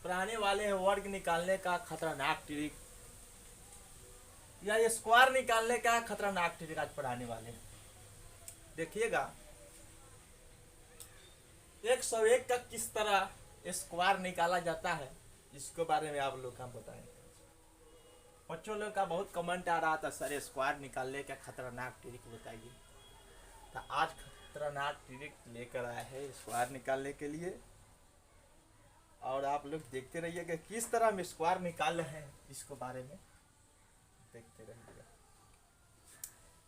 पढ़ाने वाले हैं वर्ग निकालने का खतरनाक ट्रिक या स्क्वायर निकालने का खतरनाक ट्रिक आज पढ़ाने वाले हैं। देखिएगा 101 का किस तरह स्क्वायर निकाला जाता है इसके बारे में आप लोग हम बताएंगे। बच्चों लोग का बहुत कमेंट आ रहा था, सर स्क्वायर निकालने का खतरनाक ट्रिक बताइए। तो आज खतरनाक ट्रिक लेकर आए हैं स्क्वायर निकालने के लिए, और आप लोग देखते रहिएगा किस तरह हम स्क्वायर निकाल रहे हैं इसके बारे में देखते रहिएगा।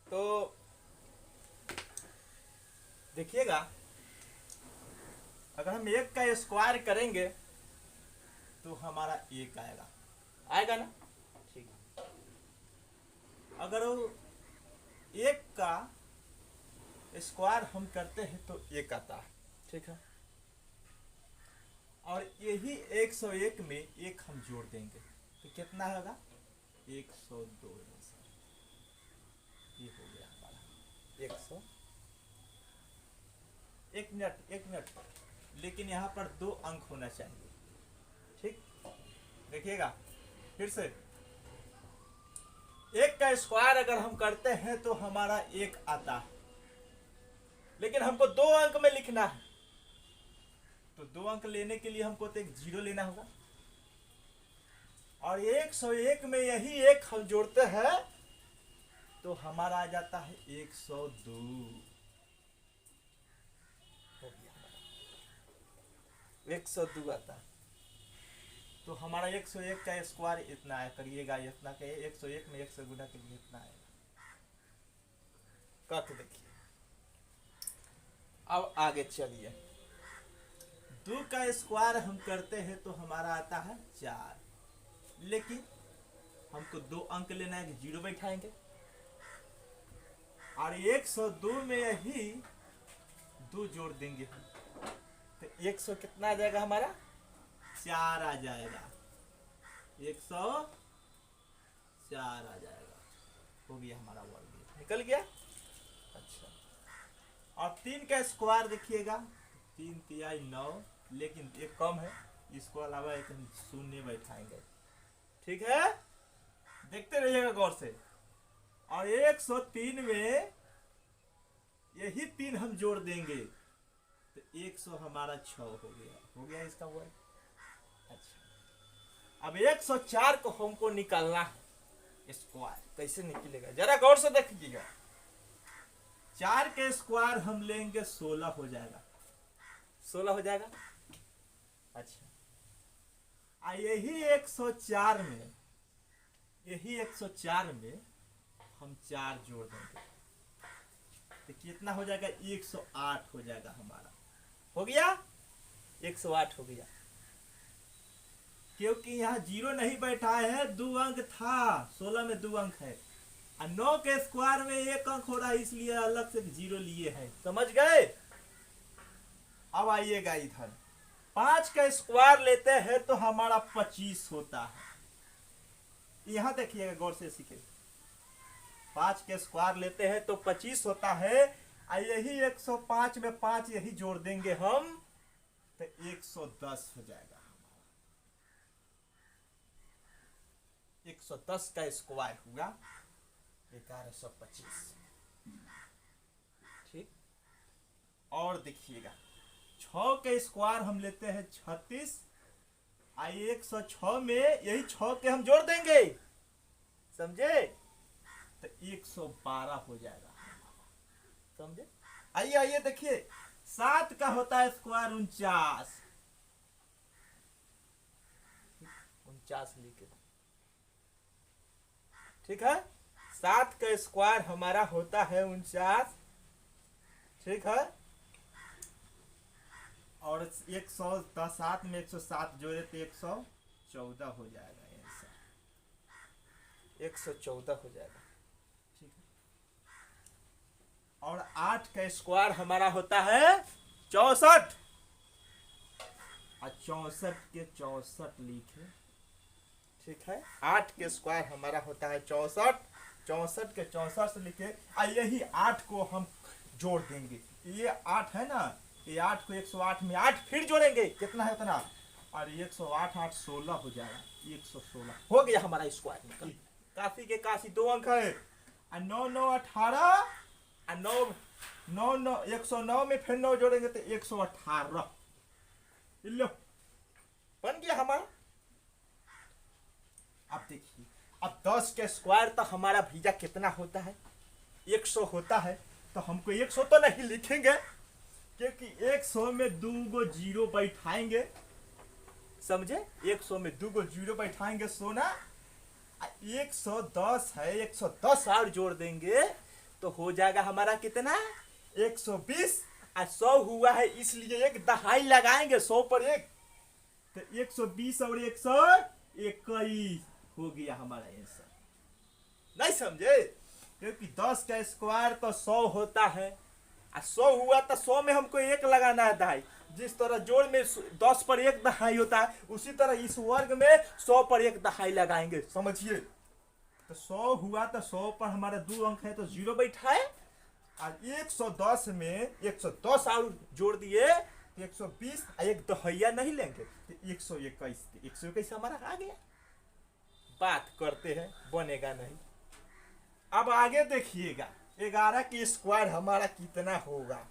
तो देखिएगा अगर हम 1 का स्क्वायर करेंगे तो हमारा 1 आएगा ना। ठीक है, अगर 1 का स्क्वायर हम करते हैं तो 1 आता है। ठीक है, और यही 101 में 1 हम जोड़ देंगे तो कितना होगा 102। ये हो गया हमारा 100। एक मिनट लेकिन यहाँ पर 2 अंक होना चाहिए। ठीक, देखिएगा फिर से 1 का स्क्वायर अगर हम करते हैं तो हमारा 1 आता है, लेकिन हमको 2 अंक में लिखना है। तो 2 अंक लेने के लिए हमको तो एक 0 लेना होगा, और 101 में यही 1 हम जोड़ते हैं तो हमारा आ जाता है 102। हो गया, 102 आता है। तो हमारा 101 का स्क्वायर इतना है, करिएगा इतना के 101 में 1 से गुना के लिए इतना आएगा। करके देखिए। अब आगे चलिए, 2 का स्क्वायर हम करते हैं तो हमारा आता है 4, लेकिन हमको 2 अंक लेना है, 0 बैठाएंगे, और 102 में यही 2 जोड़ देंगे हम तो 100 कितना आ जाएगा हमारा 4 आ जाएगा। 104 आ जाएगा। हो गया हमारा वर्ग, निकल गया। अच्छा, और 3 का स्क्वायर देखिएगा, 3 तिहाई 9, लेकिन एक कम है, इसको अलावा एक हम शून्य बैठाएंगे। ठीक है, देखते रहिएगा गौर से। और 103 में यही 3 हम जोड़ देंगे तो 100 हमारा 6 हो गया इसका वर्ग। अच्छा, अब 104 को हमको निकालना है स्क्वायर, कैसे निकलेगा जरा गौर से देखिएगा। 4 के स्क्वायर हम लेंगे 16 हो जाएगा, 16 हो जाएगा। अच्छा, यही 104 में हम 4 जोड़ देंगे तो कितना हो जाएगा 108 हो जाएगा हमारा। हो गया 108 हो गया, क्योंकि यहाँ 0 नहीं बैठा है, 2 अंक था, 16 में 2 अंक है, और 9 के स्क्वायर में 1 अंक हो रहा है, इसलिए अलग से 0 लिए है। समझ गए। अब आइएगा इधर, 5 का स्क्वायर लेते हैं तो हमारा 25 होता है। यहां देखिएगा गौर से सीखे, 5 के स्क्वायर लेते हैं तो 25 होता है, और यही 105 में 5 यही जोड़ देंगे हम तो 110 हो जाएगा। 110 का स्क्वायर हुआ 1125। ठीक, और देखिएगा 6 के स्क्वायर हम लेते हैं 36, 106 में यही 6 के हम जोड़ देंगे, समझे, तो 112 हो जाएगा। समझे। आइए देखिए, 7 का होता है स्क्वायर 49, 49 लिखे। ठीक है, 7 का स्क्वायर हमारा होता है 49। ठीक है, और 107 में 107 जोड़े तो 114 हो जाएगा, 114 हो जाएगा। ठीक है, और 8 का स्क्वायर हमारा होता है 64, और 64 के 64 लिखे। ठीक है, 8 के स्क्वायर हमारा होता है 64, 64 के 64 से लिखे, और यही 8 को हम जोड़ देंगे। ये 8 है ना, ये 8 को 108 में 8 फिर जोड़ेंगे, कितना है उतना और 108 8 16 हो जाएगा, 116 हो गया हमारा स्क्वायर निकल। काशी के काशी 2 अंक है, और 9 9 18, और 9 9 9 109 में फिर 9 जोड़ेंगे तो 118। लो बन गया हमारा। अब देखिए, अब 10 के स्क्वायर तो हमारा भैया कितना होता है, 100 होता है। तो हमको 100 तो नहीं लिखेंगे, क्योंकि 100 में 2 गो जीरो बैठाएंगे, समझे, 100 में 2 गो जीरो बैठाएंगे सोना। 110 है, 110 और जोड़ देंगे तो हो जाएगा हमारा कितना, 120। और 100 हुआ है इसलिए एक दहाई लगाएंगे 100 पर एक, तो 120 और 121 हो गया हमारा आंसर। नहीं समझे, क्योंकि 10 का स्क्वायर तो 100 होता है, और 100 हुआ तो 100 में हमको एक लगाना है दहाई। जिस तरह जोड़ में 10 पर एक दहाई होता है, उसी तरह इस वर्ग में 100 पर एक दहाई लगाएंगे, समझिए। तो 100 हुआ तो 100 पर हमारा 2 अंक है तो 0 बैठा है, और 110 में 110 और जोड़ दिए 120, एक दहाइया नहीं लेंगे तो 121, 121 हमारा आ गया। बात करते हैं, बनेगा नहीं। अब आगे देखिएगा, 11 की स्क्वायर हमारा कितना होगा,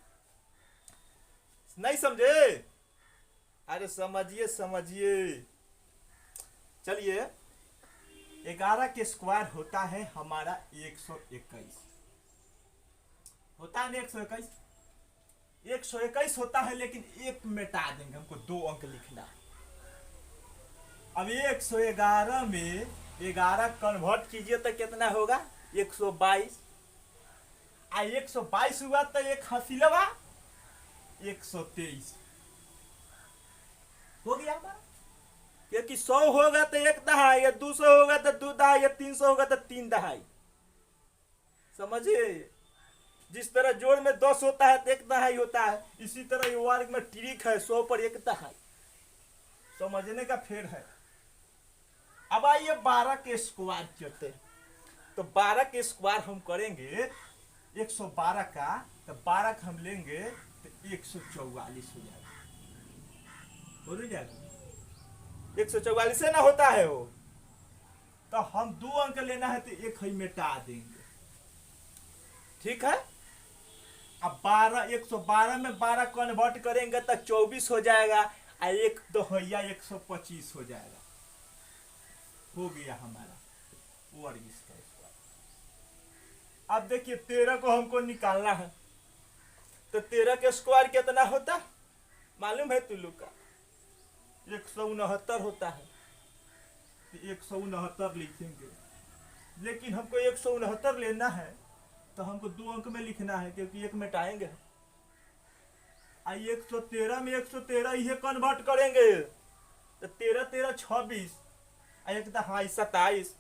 नहीं समझे, अरे समझिए समझिए। चलिए, 11 के स्क्वायर होता है हमारा 121, होता है ना 121, 121 होता है, लेकिन एक मिटा देंगे, हमको 2 अंक लिखना। अब 111 में 11 कन्वर्ट कीजिए तो कितना होगा, 122, आ 122 हुआ तो एक हसीलवा 123 हो गया हमारा। क्योंकि 100 होगा तो एक दहाई, या 200 होगा तो 2 दहाई, या 300 होगा तो 3 दहाई, समझिए। जिस तरह जोड़ में 10 होता है तो एक दहाई होता है, इसी तरह ये वर्ग में ट्रिक है, 100 पर एक दहाई, समझने का फेर है। अब आइए 12 के स्क्वायर करते हैं। तो 12 के स्क्वायर हम करेंगे 112 का, तो 12 का हम लेंगे तो 144 हो जाएगा, हो जाएगा 144 से ना होता है वो, तो हम 2 अंक लेना है तो एक ही मिटा देंगे, ठीक है। अब 112 में 12 कन्वर्ट करेंगे तो 24 हो जाएगा, और एक दहाइया 125 हो जाएगा, हो गया हमारा वर्ग इसका स्क्वायर। अब देखिए 13 को हमको निकालना है, तो 13 के स्क्वायर कितना होता मालूम है तुल्लू का, 169 होता है, तो 169 लिखेंगे। लेकिन हमको 169 लेना है तो हमको 2 अंक में लिखना है, क्योंकि एक मिटाएंगे। 113 में 113 ये कन्वर्ट करेंगे तो 13 13 26, एक दहाई 27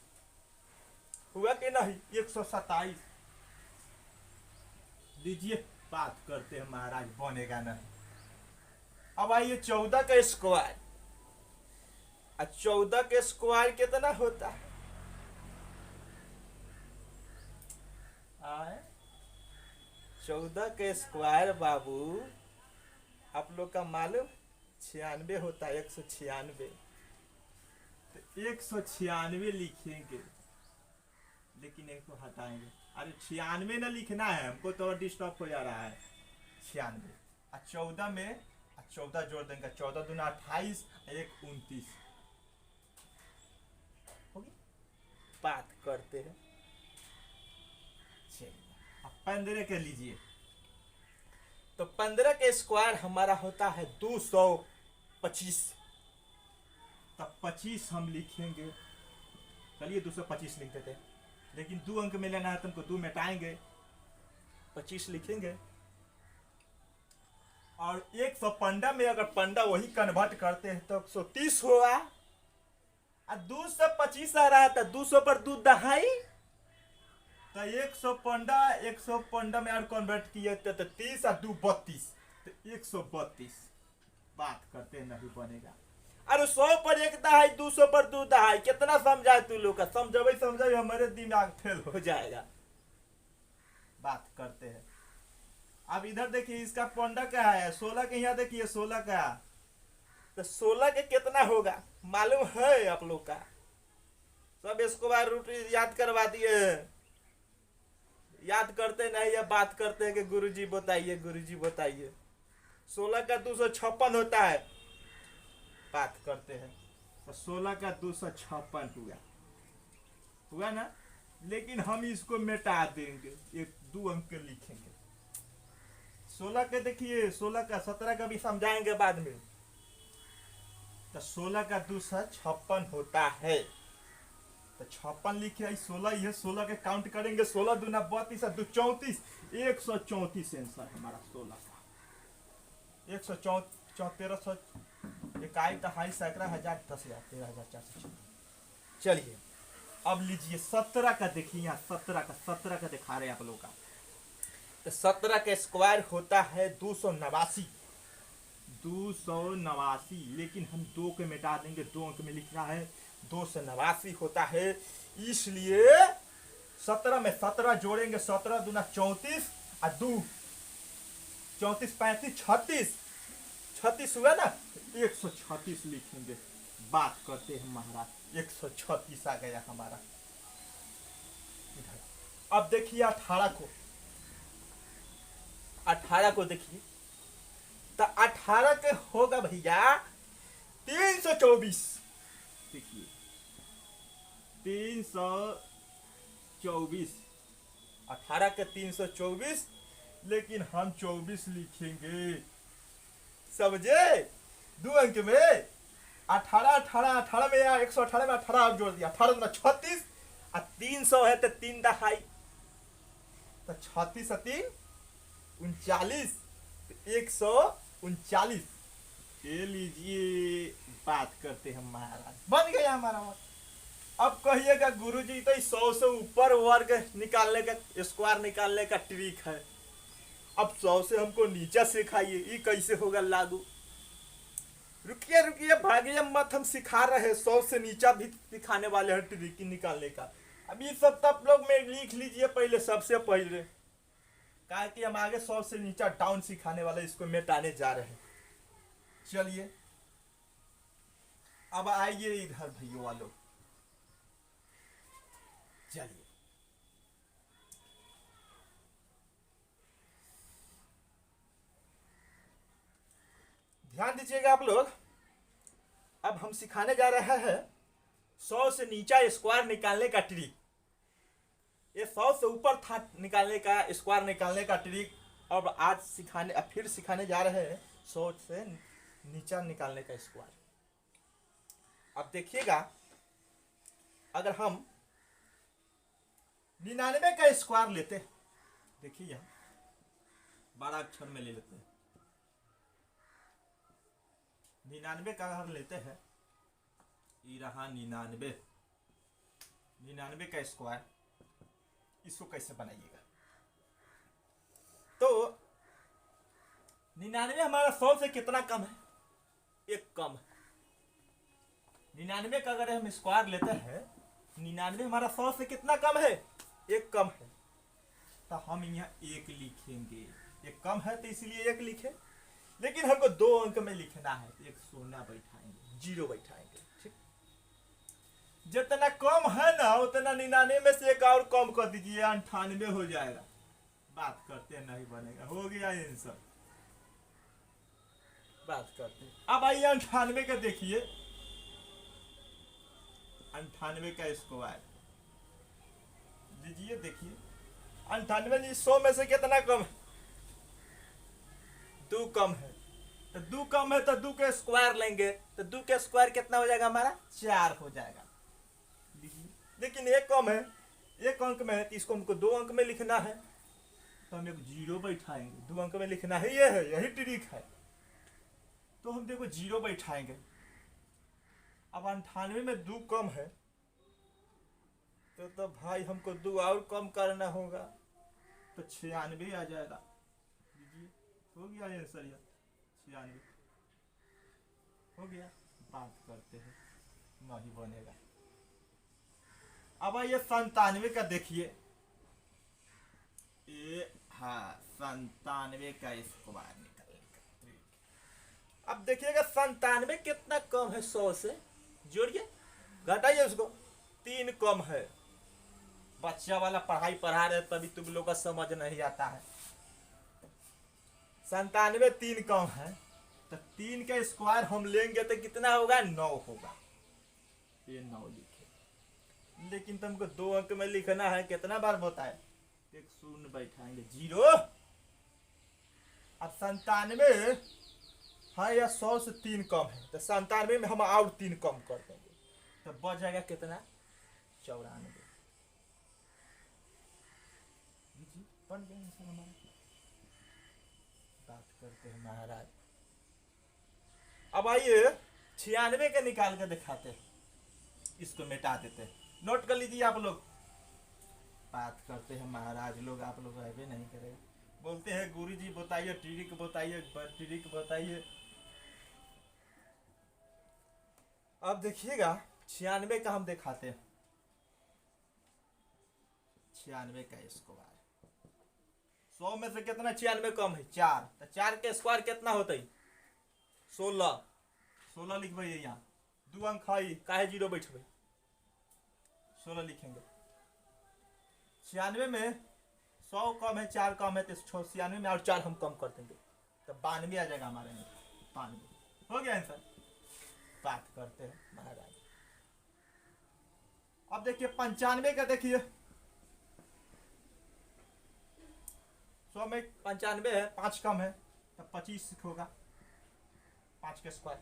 हुआ कि नहीं, 127 लीजिए। बात करते हैं महाराज, बनेगा नहीं। अब आइए 14 का स्क्वायर, 14 के स्क्वायर कितना होता है, 14 के स्क्वायर बाबू आप लोग का मालूम 96 होता है, 196, तो 196 लिखेंगे, लेकिन एक को हटाएंगे। अरे 96 ना लिखना है हमको, तो डिस्टर्ब हो जा रहा है। 96 और 14 में 14 जोड़ देंगे, 14 दूना 28, 1 29 होगी। बात करते हैं, चलिए अब 15 के लीजिए। तो 15 के स्क्वायर हमारा होता है 225, तब 25 हम लिखेंगे, चलिए 225 लिख देते हैं, लेकिन 2 अंक में लेना है तुमको, 2 मिटाएंगे, 25 लिखेंगे। और 115 में अगर पंडा वही कन्वर्ट करते हैं तो 130 होगा, और 225 आ रहा था, 200 पर 2 दहाई, तो 115 में और कन्वर्ट किए तो 30 और 2 32, तो 132। बात करते नहीं बनेगा। अरे 100 पर 1 दहाई, 200 पर 2 दहाई, कितना समझाए तू लोग का, समझावे हमारे दिमाग फेल हो जाएगा। बात करते हैं। अब इधर देखिए, इसका पंडा क्या है, 16 के यहाँ देखिए 16 का, तो 16 के कितना होगा मालूम है आप लोग का? सब इसको बार रूट याद करवा दिए हैं। याद करते नहीं या बात करते हैं कि गुरुजी बताइए, गुरुजी बताइए। 16 का 256 होता है, बात करते हैं। तो 16 का 256 हुआ ना। लेकिन हम इसको मिटा देंगे, एक 2 अंक लिखेंगे। 16 के देखिए, 16 का 17 का भी समझाएंगे बाद में। तो 16 का 256 होता है। तो 56 लिखे, 16 ये 16 के काउंट करेंगे। 16 दूना 32 और 2 34, 134 आंसर हमारा 16 का। 134 इकाई दहाई सैकड़ा हजार 10,000 13,400। चलिए अब लीजिए 17 का। देखिए यहाँ 17 का दिखा रहे हैं आप लोग का। तो 17 का स्क्वायर होता है 289। 289, लेकिन हम 2 के मिटा देंगे, 2 अंक में लिखना है। 289 होता है, इसलिए 17 में 17 जोड़ेंगे। 17 दूना 34 और 2 34 35 36 36 हुआ ना। 136 लिखेंगे। बात करते हैं महाराज, 136 आ गया हमारा इधर। अब देखिए 18 को देखिए। तो 18 के होगा भैया 324। देखिए 324, 18 के 324, लेकिन हम 24 लिखेंगे, समझे? 2 अंक में 18 में या 118 में 18 आप जोड़ दिया। 18 में 36 और 300 है तो 3 दहाई, तो 36 और 3 39, 139 ये लीजिए। बात करते हैं महाराज, बन गया हमारा वर्ग। अब कहिएगा गुरुजी तो 100 से ऊपर वर्ग निकालने का, स्क्वायर निकालने का ट्रिक है। अब 100 से हमको नीचे सिखाइए, ये कैसे होगा लागू? रुकिए भागिए मत, हम सिखा रहे हैं। 100 से नीचा भी सिखाने वाले हैं ट्रिक निकालने का। अब ये सब तब लोग में लिख लीजिए पहले, सबसे पहले, कहा कि हम आगे 100 से नीचा डाउन सिखाने वाले, इसको मिटाने जा रहे हैं। चलिए अब आइए इधर भैया वालों, चलिए ध्यान दीजिएगा आप लोग। अब हम सिखाने जा रहे हैं 100 से नीचा स्क्वायर निकालने का ट्रिक। ये 100 से ऊपर था निकालने का, स्क्वायर निकालने का ट्रिक। अब आज फिर सिखाने जा रहे हैं 100 से नीचा निकालने का स्क्वायर। अब देखिएगा, अगर हम 99 का स्क्वायर लेते हैं, देखिए बड़ा अक्षर में ले लेते हैं। 99 का अगर लेते हैं, ये रहा 99 का स्क्वायर, इसको कैसे बनाइएगा? तो 99 हमारा 100 से कितना कम है? 1 कम है। 99 का अगर हम स्क्वायर लेते हैं, 99 हमारा 100 से कितना कम है? 1 कम है। तो हम यहाँ 1 लिखेंगे। 1 कम है तो इसलिए 1 लिखे, लेकिन हमको 2 अंक में लिखना है। एक सोना बैठाएंगे, 0 बैठाएंगे, ठीक। जितना कम है ना उतना 99 में से 1 और कम कर दीजिए, 98 हो जाएगा। बात करते नहीं बनेगा, हो गया आंसर। बात करते हैं। अब आइए 98 का देखिए, 98 का स्क्वायर लीजिए। देखिए 98 100 में से कितना कम है? 2 कम है। तो 2 कम है तो 2 के स्क्वायर लेंगे, तो 2 के स्क्वायर कितना हो जाएगा हमारा? 4 हो जाएगा। लेकिन 1 कम है, 1 अंक में है, तो इसको हमको 2 अंक में लिखना है। तो हम एक 0 बैठाएंगे। 2 अंक में लिखना है, ये है, यही ट्रिक है। तो हम देखो 0 बैठाएंगे। अब 98 में 2 कम है, तो भाई हमको 2 और कम करना होगा, तो 96 आ जाएगा। हो गया आंसर, 96 हो गया। बात करते हैं, नहीं बनेगा। अब आइए 97 का देखिए। हाँ 97 का स्क्वायर निकालने का ट्रिक। अब देखिएगा 97 कितना कम है 100 से, जोड़िए घटाइए उसको, 3 कम है। बच्चा वाला पढ़ाई पढ़ा रहे तभी तुम लोग का समझ नहीं आता है। 97 3 कम है, तो 3 का स्क्वायर हम लेंगे तो कितना होगा, 9 होगा। ये 9 लिखे, लेकिन तुमको 2 अंक में लिखना है, कितना बार बताए, एक शून्य बैठाएंगे 0। अब 97 हाँ या 100 से 3 कम है, तो 97 में हम और 3 कम कर देंगे, तो बच जाएगा कितना, 94। बन गया आंसर हमारा। बात करते हैं महाराज। अब आइए 96 के निकाल के दिखाते हैं, इसको मिटा देते हैं, नोट कर लीजिए आप लोग। बात करते हैं महाराज लोग, आप लोग भी नहीं करेंगे, बोलते हैं गुरुजी बताइए, ट्रिक बताइए, ट्रिक बताइए। अब देखिएगा 96 का हम दिखाते हैं। 96 का स्क्वायर, 100 में से कितना 96 कम है, 4, तो 4 के स्क्वायर कितना होता है, 16। 16 लिखबे यहाँ, 2 अंक है, काहे 0 बैठबे, 16 लिखेंगे। 96 में 100 कम है, 4 कम है, तो 96 में और 4 हम कम कर देंगे, तो 92 आ जाएगा हमारे में, 92 हो गया आंसर। बात करते हैं महाराज। अब देखिए 95 का, देखिए 100 में 95 है, 5 कम है, तो 25 होगा, 5 के स्क्वायर।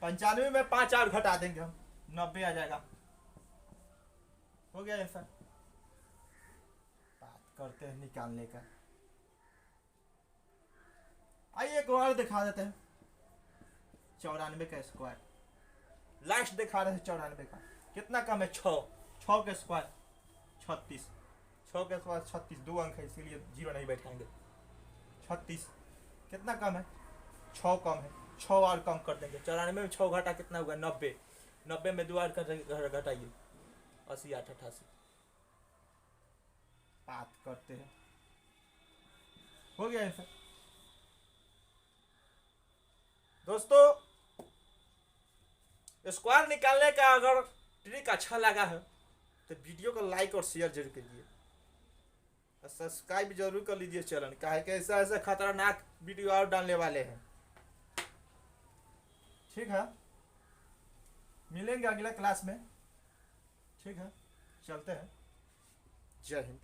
95 में 5 और घटा देंगे हम, 90 आ जाएगा, हो गया आंसर। बात करते हैं निकालने का। आइए एक और दिखा देते हैं 94 का स्क्वायर, लास्ट दिखा रहे हैं 94 का, कितना कम है, 6 के स्क्वायर 36, 6 के स्क्वायर 36, 2 अंक है इसीलिए 0 नहीं बैठाएंगे। 36 कितना कम है, 6 कम है, 6 और कम कर देंगे। 94 में 6 घटा कितना होगा, 90। 90 में 2 और घटाइए, 80, 8, 88। बात करते हैं, हो गया आंसर। दोस्तों स्क्वायर निकालने का अगर ट्रिक अच्छा लगा है तो वीडियो को लाइक और शेयर जरूर कीजिए, और सब्सक्राइब जरूर कर लीजिए चैनल, काहे कि ऐसा ऐसा खतरनाक वीडियो और डालने वाले हैं। ठीक है, मिलेंगे अगला क्लास में। ठीक है, चलते हैं, जय हिंद।